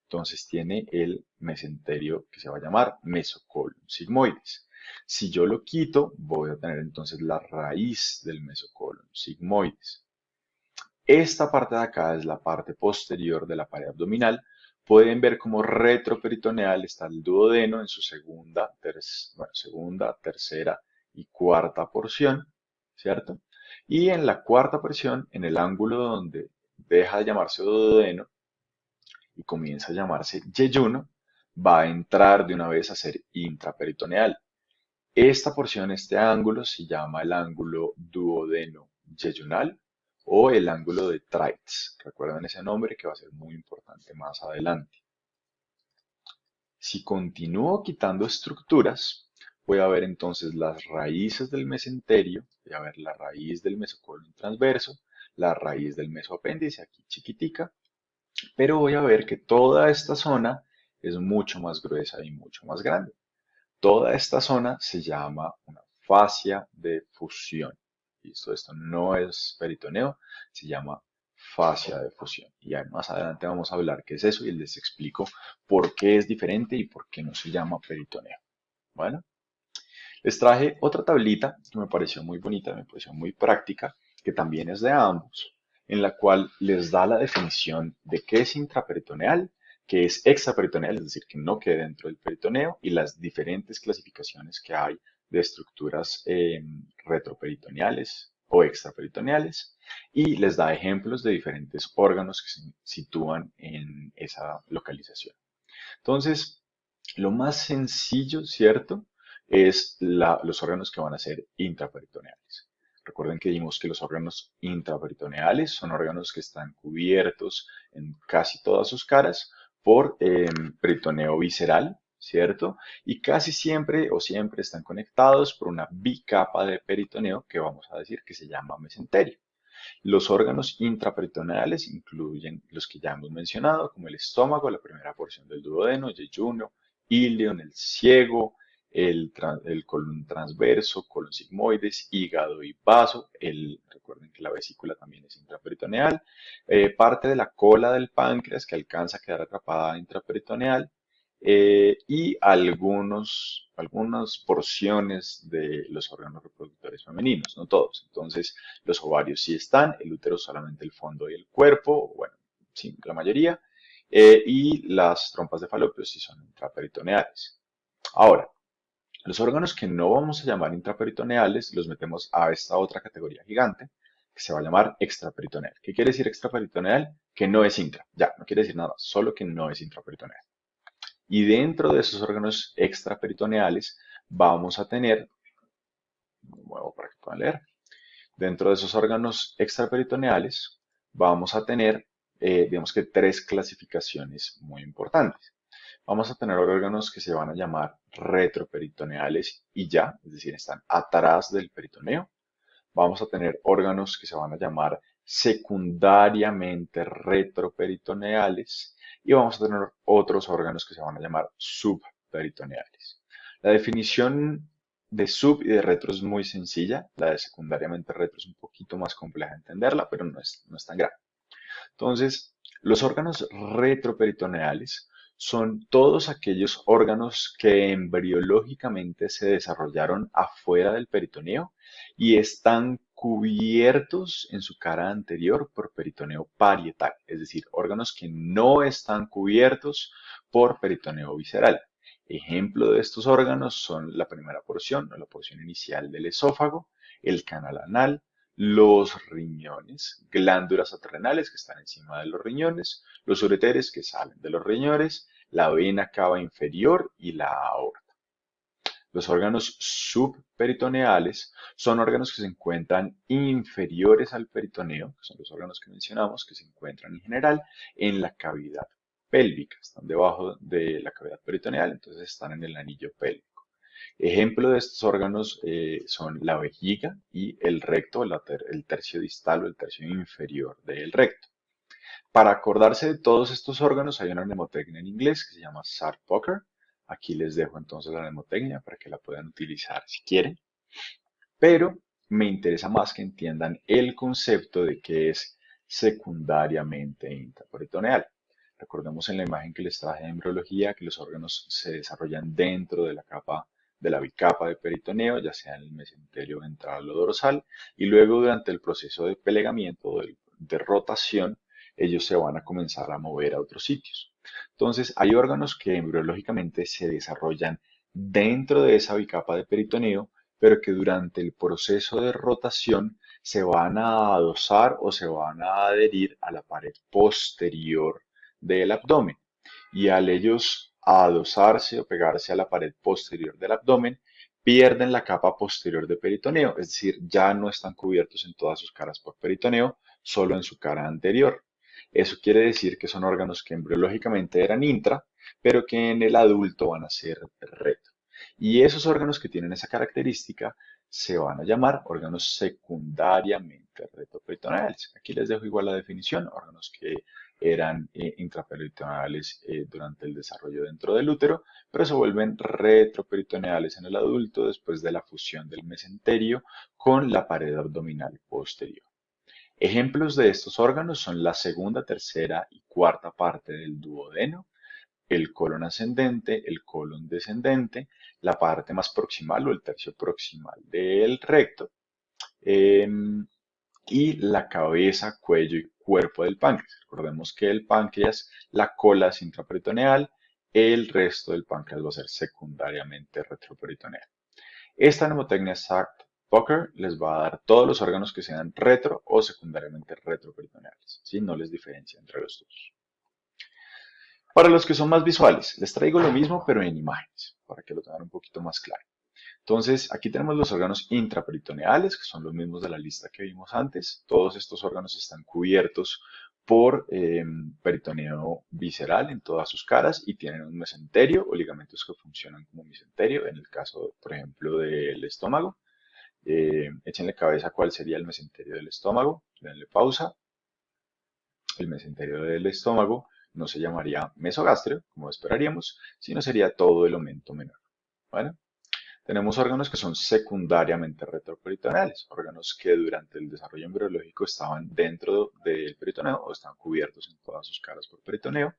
Entonces, tiene el mesenterio que se va a llamar mesocolon sigmoides. Si yo lo quito, voy a tener entonces la raíz del mesocolon sigmoides. Esta parte de acá es la parte posterior de la pared abdominal. Pueden ver como retroperitoneal está el duodeno en su segunda, tercera y cuarta porción, ¿cierto? Y en la cuarta porción, en el ángulo donde deja de llamarse duodeno y comienza a llamarse yeyuno, va a entrar de una vez a ser intraperitoneal. Esta porción, este ángulo, se llama el ángulo duodeno-yeyunal o el ángulo de Treitz. Recuerden ese nombre que va a ser muy importante más adelante. Si continúo quitando estructuras, voy a ver entonces las raíces del mesenterio, voy a ver la raíz del mesocolon transverso, la raíz del mesoapéndice, aquí chiquitica, pero voy a ver que toda esta zona es mucho más gruesa y mucho más grande. Toda esta zona se llama una fascia de fusión. ¿Listo? Esto no es peritoneo, se llama fascia de fusión. Y ahí más adelante vamos a hablar qué es eso y les explico por qué es diferente y por qué no se llama peritoneo. Bueno, les traje otra tablita que me pareció muy bonita, me pareció muy práctica, que también es de ambos, en la cual les da la definición de qué es intraperitoneal, qué es extraperitoneal, es decir, que no quede dentro del peritoneo, y las diferentes clasificaciones que hay de estructuras retroperitoneales o extraperitoneales, y les da ejemplos de diferentes órganos que se sitúan en esa localización. Entonces, lo más sencillo, ¿cierto? Es los órganos que van a ser intraperitoneales. Recuerden que dijimos que los órganos intraperitoneales son órganos que están cubiertos en casi todas sus caras por peritoneo visceral, ¿cierto? Y casi siempre o siempre están conectados por una bicapa de peritoneo que vamos a decir que se llama mesenterio. Los órganos intraperitoneales incluyen los que ya hemos mencionado, como el estómago, la primera porción del duodeno, yeyuno, ilion, el ciego, el colon transverso, colon sigmoides, hígado y vaso. Recuerden que la vesícula también es intraperitoneal. Parte de la cola del páncreas que alcanza a quedar atrapada intraperitoneal. Y algunas porciones de los órganos reproductores femeninos, no todos. Entonces, los ovarios sí están, el útero solamente el fondo y el cuerpo, bueno, sí, la mayoría, y las trompas de falopio sí son intraperitoneales. Ahora, los órganos que no vamos a llamar intraperitoneales los metemos a esta otra categoría gigante que se va a llamar extraperitoneal. ¿Qué quiere decir extraperitoneal? Que no es intra. Ya, no quiere decir nada, solo que no es intraperitoneal. Y dentro de esos órganos extraperitoneales vamos a tener, lo muevo para que puedan leer, dentro de esos órganos extraperitoneales vamos a tener, digamos que tres clasificaciones muy importantes. Vamos a tener órganos que se van a llamar retroperitoneales y ya, es decir, están atrás del peritoneo. Vamos a tener órganos que se van a llamar secundariamente retroperitoneales y vamos a tener otros órganos que se van a llamar subperitoneales. La definición de sub y de retro es muy sencilla, la de secundariamente retro es un poquito más compleja de entenderla, pero no es tan grave. Entonces, los órganos retroperitoneales son todos aquellos órganos que embriológicamente se desarrollaron afuera del peritoneo y están cubiertos en su cara anterior por peritoneo parietal, es decir, órganos que no están cubiertos por peritoneo visceral. Ejemplo de estos órganos son la primera porción o la porción inicial del esófago, el canal anal, los riñones, glándulas adrenales que están encima de los riñones, los ureteres que salen de los riñones, la vena cava inferior y la aorta. Los órganos subperitoneales son órganos que se encuentran inferiores al peritoneo, que son los órganos que mencionamos, que se encuentran en general en la cavidad pélvica, están debajo de la cavidad peritoneal, entonces están en el anillo pélvico. Ejemplo de estos órganos son la vejiga y el recto, el tercio distal o el tercio inferior del recto. Para acordarse de todos estos órganos hay una mnemotecnia en inglés que se llama Sarth-Poker. Aquí les dejo entonces la mnemotecnia para que la puedan utilizar si quieren. Pero me interesa más que entiendan el concepto de que es secundariamente intraperitoneal. Recordemos en la imagen que les traje de embriología que los órganos se desarrollan dentro de la capa de la bicapa de peritoneo, ya sea en el mesenterio ventral o dorsal, y luego durante el proceso de pelegamiento o de rotación, ellos se van a comenzar a mover a otros sitios. Entonces, hay órganos que embriológicamente se desarrollan dentro de esa bicapa de peritoneo, pero que durante el proceso de rotación se van a adosar o se van a adherir a la pared posterior del abdomen. Y al ellos adosarse o pegarse a la pared posterior del abdomen, pierden la capa posterior de peritoneo, es decir, ya no están cubiertos en todas sus caras por peritoneo, solo en su cara anterior. Eso quiere decir que son órganos que embriológicamente eran intra, pero que en el adulto van a ser retro. Y esos órganos que tienen esa característica se van a llamar órganos secundariamente retroperitoneales. Aquí les dejo igual la definición, órganos que eran intraperitoneales durante el desarrollo dentro del útero, pero se vuelven retroperitoneales en el adulto después de la fusión del mesenterio con la pared abdominal posterior. Ejemplos de estos órganos son la segunda, tercera y cuarta parte del duodeno, el colon ascendente, el colon descendente, la parte más proximal o el tercio proximal del recto, y la cabeza, cuello y cuerpo del páncreas. Recordemos que el páncreas, la cola es intraperitoneal, el resto del páncreas va a ser secundariamente retroperitoneal. Esta mnemotecnia Sack-Tucker les va a dar todos los órganos que sean retro o secundariamente retroperitoneales, ¿sí? No les diferencia entre los dos. Para los que son más visuales, les traigo lo mismo pero en imágenes, para que lo tengan un poquito más claro. Entonces, aquí tenemos los órganos intraperitoneales, que son los mismos de la lista que vimos antes. Todos estos órganos están cubiertos por peritoneo visceral en todas sus caras y tienen un mesenterio o ligamentos que funcionan como mesenterio, en el caso, por ejemplo, del estómago. Échenle cabeza cuál sería el mesenterio del estómago, denle pausa. El mesenterio del estómago no se llamaría mesogastrio, como esperaríamos, sino sería todo el omento menor. ¿Vale? Tenemos órganos que son secundariamente retroperitoneales, órganos que durante el desarrollo embriológico estaban dentro del peritoneo o están cubiertos en todas sus caras por peritoneo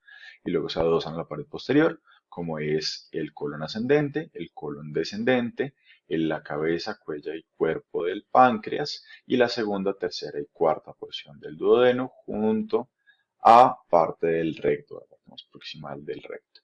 y luego se adosan a la pared posterior, como es el colon ascendente, el colon descendente, la cabeza, cuello y cuerpo del páncreas y la segunda, tercera y cuarta porción del duodeno junto a parte del recto, la parte más proximal del recto.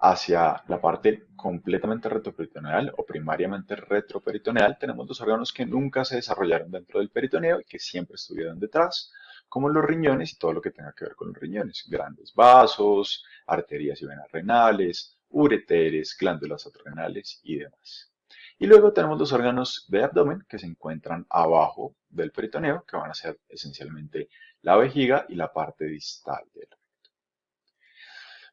Hacia la parte completamente retroperitoneal o primariamente retroperitoneal, tenemos dos órganos que nunca se desarrollaron dentro del peritoneo y que siempre estuvieron detrás, como los riñones y todo lo que tenga que ver con los riñones, grandes vasos, arterias y venas renales, ureteres, glándulas adrenales y demás. Y luego tenemos los órganos de abdomen que se encuentran abajo del peritoneo, que van a ser esencialmente la vejiga y la parte distal del.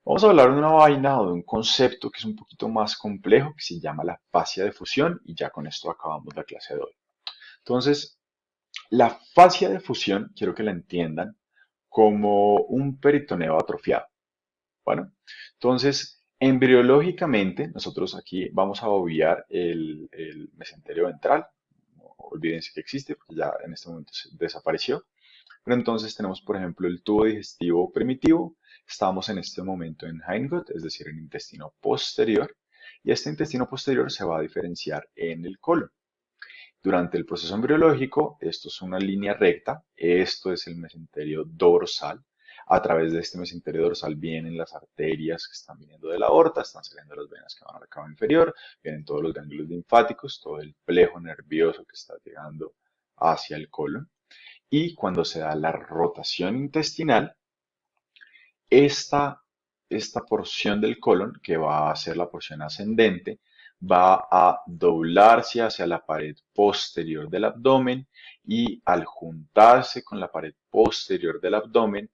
Vamos a hablar de una vaina o de un concepto que es un poquito más complejo, que se llama la fascia de fusión, y ya con esto acabamos la clase de hoy. Entonces, la fascia de fusión, quiero que la entiendan como un peritoneo atrofiado. Bueno, entonces, embriológicamente, nosotros aquí vamos a obviar el mesenterio ventral. No olvídense que existe, porque ya en este momento desapareció. Pero entonces tenemos, por ejemplo, el tubo digestivo primitivo. Estamos en este momento en hindgut, es decir, en intestino posterior. Y este intestino posterior se va a diferenciar en el colon. Durante el proceso embriológico, esto es una línea recta. Esto es el mesenterio dorsal. A través de este mesenterio dorsal vienen las arterias que están viniendo de la aorta, están saliendo las venas que van a la cava inferior, vienen todos los ganglios linfáticos, todo el plejo nervioso que está llegando hacia el colon. Y cuando se da la rotación intestinal, esta, esta porción del colon, que va a ser la porción ascendente, va a doblarse hacia la pared posterior del abdomen y al juntarse con la pared posterior del abdomen,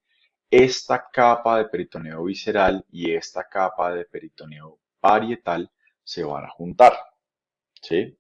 esta capa de peritoneo visceral y esta capa de peritoneo parietal se van a juntar. ¿Sí?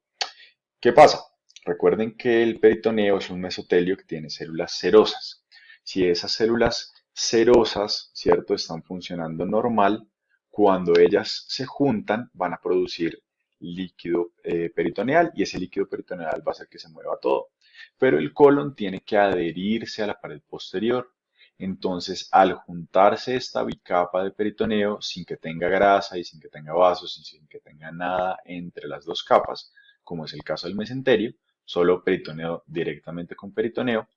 ¿Qué pasa? Recuerden que el peritoneo es un mesotelio que tiene células serosas. Si esas células serosas, ¿cierto?, están funcionando normal, cuando ellas se juntan van a producir líquido peritoneal y ese líquido peritoneal va a hacer que se mueva todo. Pero el colon tiene que adherirse a la pared posterior. Entonces, al juntarse esta bicapa de peritoneo sin que tenga grasa y sin que tenga vasos y sin que tenga nada entre las dos capas, como es el caso del mesenterio, solo peritoneo directamente con peritoneo,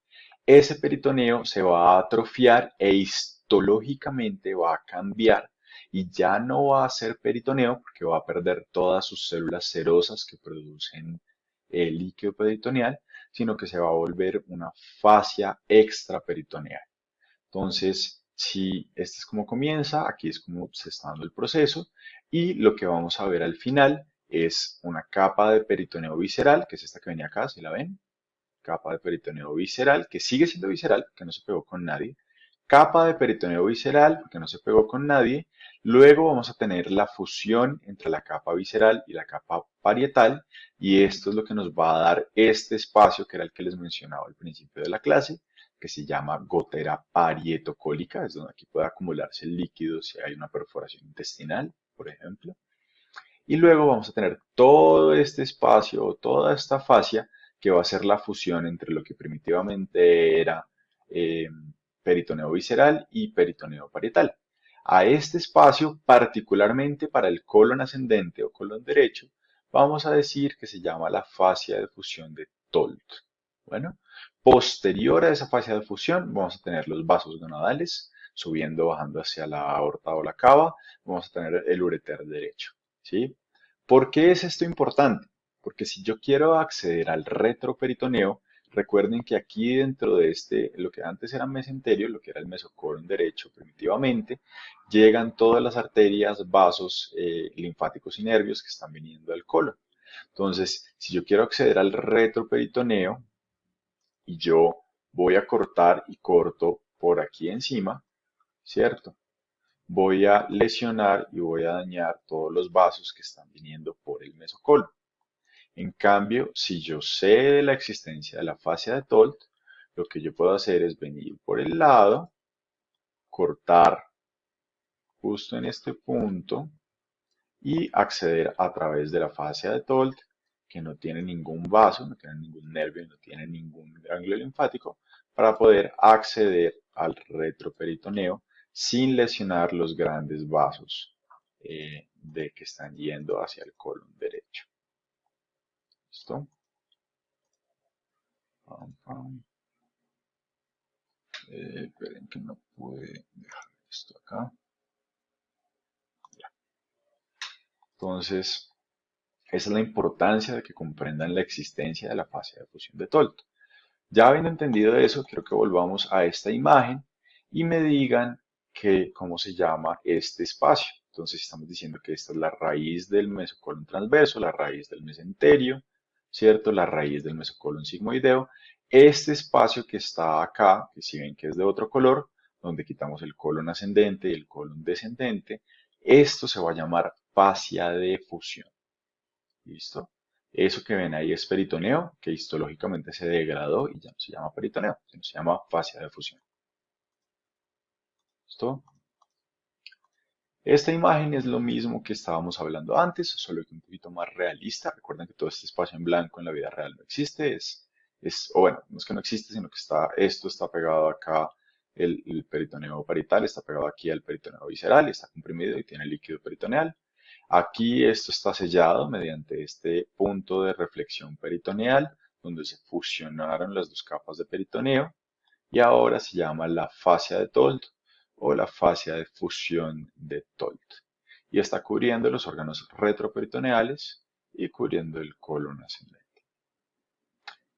ese peritoneo se va a atrofiar e histológicamente va a cambiar y ya no va a ser peritoneo porque va a perder todas sus células serosas que producen el líquido peritoneal, sino que se va a volver una fascia extraperitoneal. Entonces, si este es como comienza, aquí es como se está dando el proceso y lo que vamos a ver al final es una capa de peritoneo visceral, que es esta que venía acá, si la ven, capa de peritoneo visceral, que sigue siendo visceral, que no se pegó con nadie, capa de peritoneo visceral, porque no se pegó con nadie. Luego vamos a tener la fusión entre la capa visceral y la capa parietal, y esto es lo que nos va a dar este espacio que era el que les mencionaba al principio de la clase, que se llama gotera parietocólica, es donde aquí puede acumularse el líquido si hay una perforación intestinal, por ejemplo. Y luego vamos a tener todo este espacio, toda esta fascia, que va a ser la fusión entre lo que primitivamente era eh, peritoneo visceral y peritoneo parietal. A este espacio, particularmente para el colon ascendente o colon derecho, vamos a decir que se llama la fascia de fusión de Tolt. Bueno, posterior a esa fascia de fusión, vamos a tener los vasos gonadales subiendo, bajando hacia la aorta o la cava. Vamos a tener el ureter derecho. ¿Sí? ¿Por qué es esto importante? Porque si yo quiero acceder al retroperitoneo, recuerden que aquí dentro de lo que antes era mesenterio, lo que era el mesocolon derecho primitivamente, llegan todas las arterias, vasos linfáticos y nervios que están viniendo del colon. Entonces, si yo quiero acceder al retroperitoneo y yo voy a cortar y corto por aquí encima, ¿cierto? Voy a lesionar y voy a dañar todos los vasos que están viniendo por el mesocolon. En cambio, si yo sé de la existencia de la fascia de Tolt, lo que yo puedo hacer es venir por el lado, cortar justo en este punto y acceder a través de la fascia de Tolt, que no tiene ningún vaso, no tiene ningún nervio, no tiene ningún ganglio linfático, para poder acceder al retroperitoneo sin lesionar los grandes vasos de que están yendo hacia el colon derecho. ¿Listo? Pam, pam. Esperen que no pude dejar esto acá. Ya. Entonces, esa es la importancia de que comprendan la existencia de la fascia de fusión de Tolt. Ya habiendo entendido eso, quiero que volvamos a esta imagen y me digan cómo se llama este espacio. Entonces estamos diciendo que esta es la raíz del mesocolon transverso, la raíz del mesenterio, ¿cierto? La raíz del mesocolon sigmoideo. Este espacio que está acá, que si ven que es de otro color, donde quitamos el colon ascendente y el colon descendente, esto se va a llamar fascia de fusión. ¿Listo? Eso que ven ahí es peritoneo, que histológicamente se degradó y ya no se llama peritoneo, sino se llama fascia de fusión. ¿Listo? Esta imagen es lo mismo que estábamos hablando antes, solo que un poquito más realista. Recuerden que todo este espacio en blanco en la vida real no existe. O bueno, no es que no existe, sino que esto está pegado acá, el peritoneo parietal está pegado aquí al peritoneo visceral, está comprimido y tiene líquido peritoneal. Aquí esto está sellado mediante este punto de reflexión peritoneal, donde se fusionaron las dos capas de peritoneo, y ahora se llama la fascia de Tolt o la fascia de fusión de Tolt. Y está cubriendo los órganos retroperitoneales y cubriendo el colon ascendente.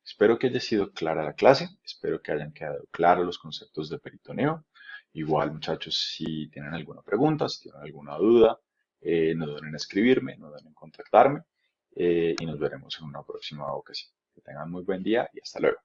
Espero que haya sido clara la clase, espero que hayan quedado claros los conceptos de peritoneo. Igual, muchachos, si tienen alguna pregunta, si tienen alguna duda, no duden en escribirme, no duden en contactarme y nos veremos en una próxima ocasión. Que tengan muy buen día y hasta luego.